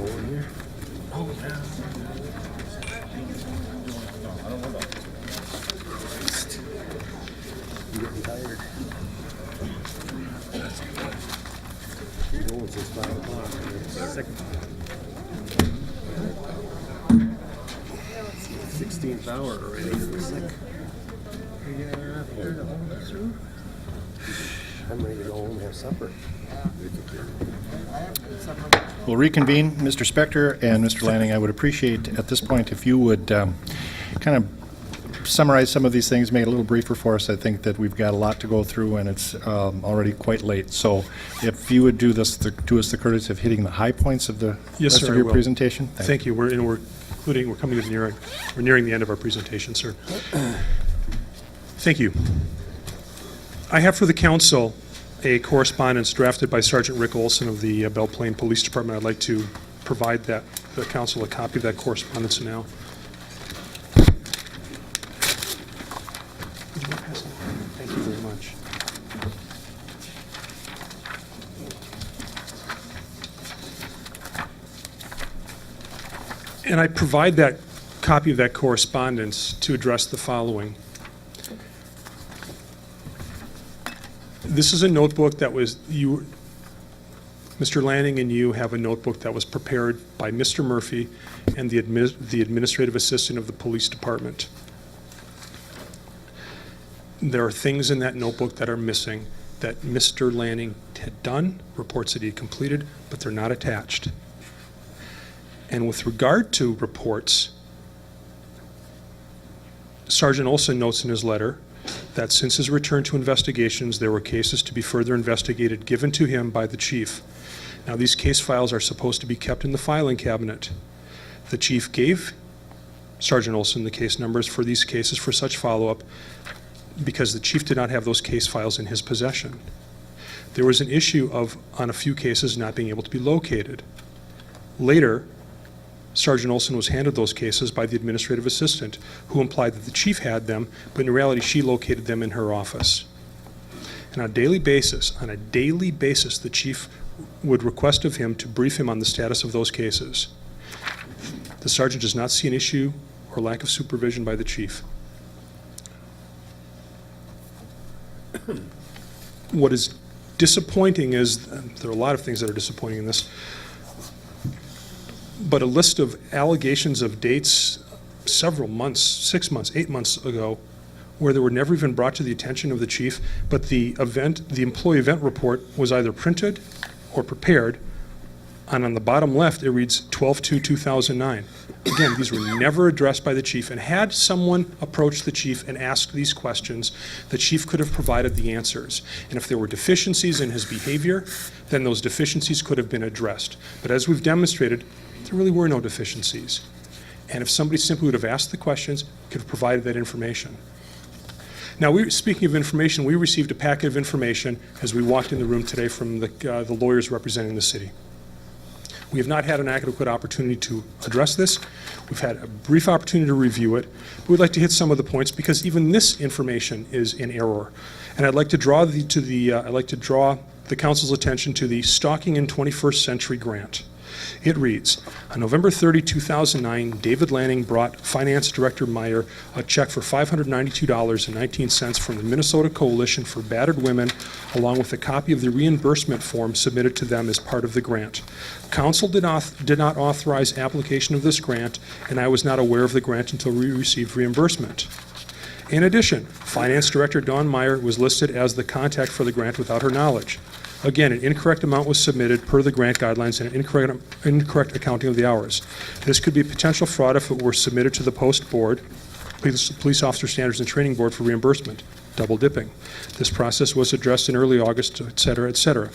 going here? Oh, yeah. I'm getting tired. You're going since 5 o'clock. Second. 16th hour already. I'm sick. I'm ready to go home and have supper. We'll reconvene. Mr. Spector and Mr. Lanning, I would appreciate at this point if you would kind of summarize some of these things, make it a little briefer for us. I think that we've got a lot to go through, and it's already quite late. So if you would do us the courtesy of hitting the high points of the Yes, rest sir, of I your will. presentation. Thank you. We're nearing the end of our presentation, sir. Thank you. I have for the council a correspondence drafted by Sergeant Rick Olson of the Belle Plaine Police Department. I'd like to provide the council a copy of that correspondence now. Would you mind passing it? Thank you very much. And I provide that copy of that correspondence to address the following. This is a notebook that was, Mr. Lanning and you have a notebook that was prepared by Mr. Murphy and the administrative assistant of the police department. There are things in that notebook that are missing that Mr. Lanning had done, reports that he had completed, but they're not attached. And with regard to reports, Sergeant Olson notes in his letter that since his return to investigations, there were cases to be further investigated given to him by the chief. Now, these case files are supposed to be kept in the filing cabinet. The chief gave Sergeant Olson the case numbers for these cases for such follow-up because the chief did not have those case files in his possession. There was an issue of, on a few cases, not being able to be located. Later, Sergeant Olson was handed those cases by the administrative assistant, who implied that the chief had them, but in reality, she located them in her office. And on a daily basis, the chief would request of him to brief him on the status of those cases. The sergeant does not see an issue or lack of supervision by the chief. What is disappointing is, there are a lot of things that are disappointing in this, but a list of allegations of dates several months, 6 months, 8 months ago, where they were never even brought to the attention of the chief, but the employee event report was either printed or prepared, and on the bottom left it reads 12/2/2009. Again, these were never addressed by the chief, and had someone approached the chief and asked these questions, the chief could have provided the answers. And if there were deficiencies in his behavior, then those deficiencies could have been addressed. But as we've demonstrated, there really were no deficiencies. And if somebody simply would have asked the questions, could have provided that information. Now, speaking of information, we received a packet of information as we walked in the room today from the lawyers representing the city. We have not had an adequate opportunity to address this. We've had a brief opportunity to review it. We'd like to hit some of the points because even this information is in error. And I'd like to draw the council's attention to the Stalking in 21st Century grant. It reads, on November 30, 2009, David Lanning brought Finance Director Meyer a check for $592.19 from the Minnesota Coalition for Battered Women, along with a copy of the reimbursement form submitted to them as part of the grant. Council did not authorize application of this grant, and I was not aware of the grant until we received reimbursement. In addition, Finance Director Dawn Meyer was listed as the contact for the grant without her knowledge. Again, an incorrect amount was submitted per the grant guidelines and an incorrect accounting of the hours. This could be a potential fraud if it were submitted to the post board, Police Officer Standards and Training Board for reimbursement, double dipping. This process was addressed in early August, et cetera, et cetera.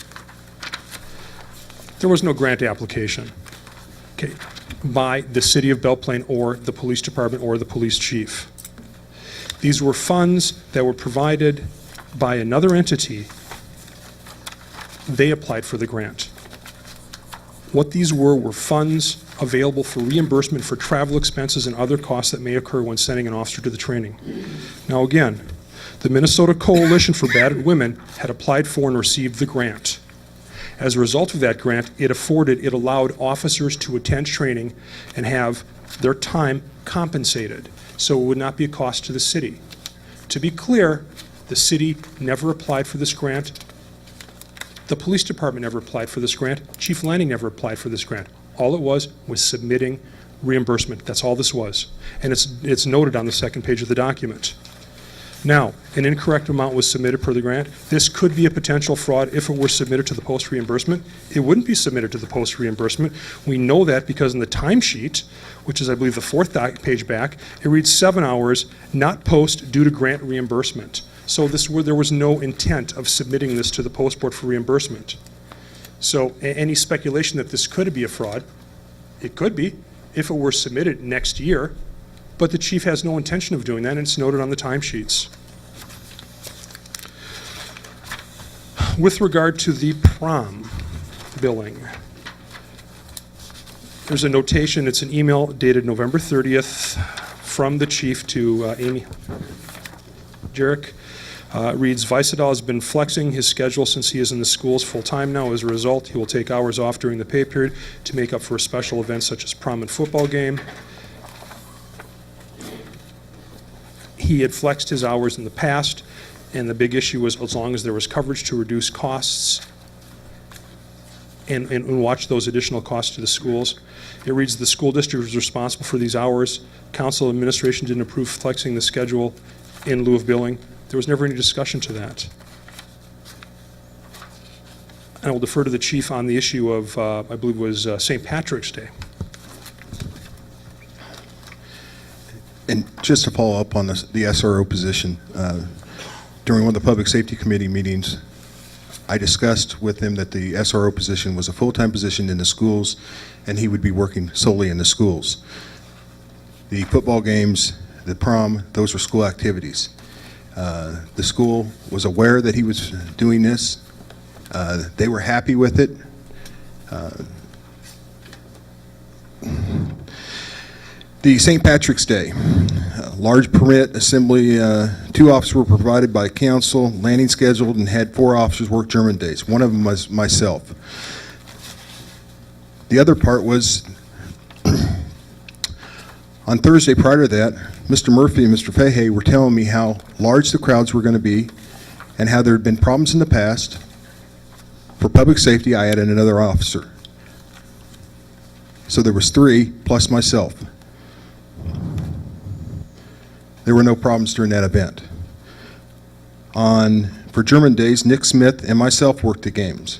There was no grant application by the city of Belle Plaine or the police department or the police chief. These were funds that were provided by another entity. They applied for the grant. What these were funds available for reimbursement for travel expenses and other costs that may occur when sending an officer to the training. Now again, the Minnesota Coalition for Battered Women had applied for and received the grant. As a result of that grant, it allowed officers to attend training and have their time compensated, so it would not be a cost to the city. To be clear, the city never applied for this grant. The police department never applied for this grant. Chief Lanning never applied for this grant. All it was submitting reimbursement. That's all this was. And it's noted on the second page of the document. Now, an incorrect amount was submitted per the grant. This could be a potential fraud if it were submitted to the post reimbursement. It wouldn't be submitted to the post reimbursement. We know that because in the timesheet, which is I believe the fourth page back, it reads 7 hours, not post due to grant reimbursement. So there was no intent of submitting this to the post board for reimbursement. So any speculation that this could be a fraud, it could be if it were submitted next year, but the chief has no intention of doing that, and it's noted on the timesheets. With regard to the prom billing, there's a notation, it's an email dated November 30th from the chief to Amy Jarek. Reads, Visadal has been flexing his schedule since he is in the schools full-time now. As a result, he will take hours off during the pay period to make up for special events such as prom and football game. He had flexed his hours in the past, and the big issue was as long as there was coverage to reduce costs and watch those additional costs to the schools. It reads, the school district is responsible for these hours. Council administration didn't approve flexing the schedule in lieu of billing. There was never any discussion to that. I will defer to the chief on the issue of, I believe it was St. Patrick's Day. And just to follow up on the SRO position, during one of the Public Safety Committee meetings, I discussed with him that the SRO position was a full-time position in the schools, and he would be working solely in the schools. The football games, the prom, those were school activities. The school was aware that he was doing this. They were happy with it. The St. Patrick's Day, large permit assembly, 2 officers were provided by council, landing scheduled, and had 4 officers work German days. One of them was myself. The other part was on Thursday prior to that, Mr. Murphy and Mr. Fahey were telling me how large the crowds were going to be and how there had been problems in the past. For public safety, I added another officer. So there was 3 plus myself. There were no problems during that event. For German days, Nick Smith and myself worked the games.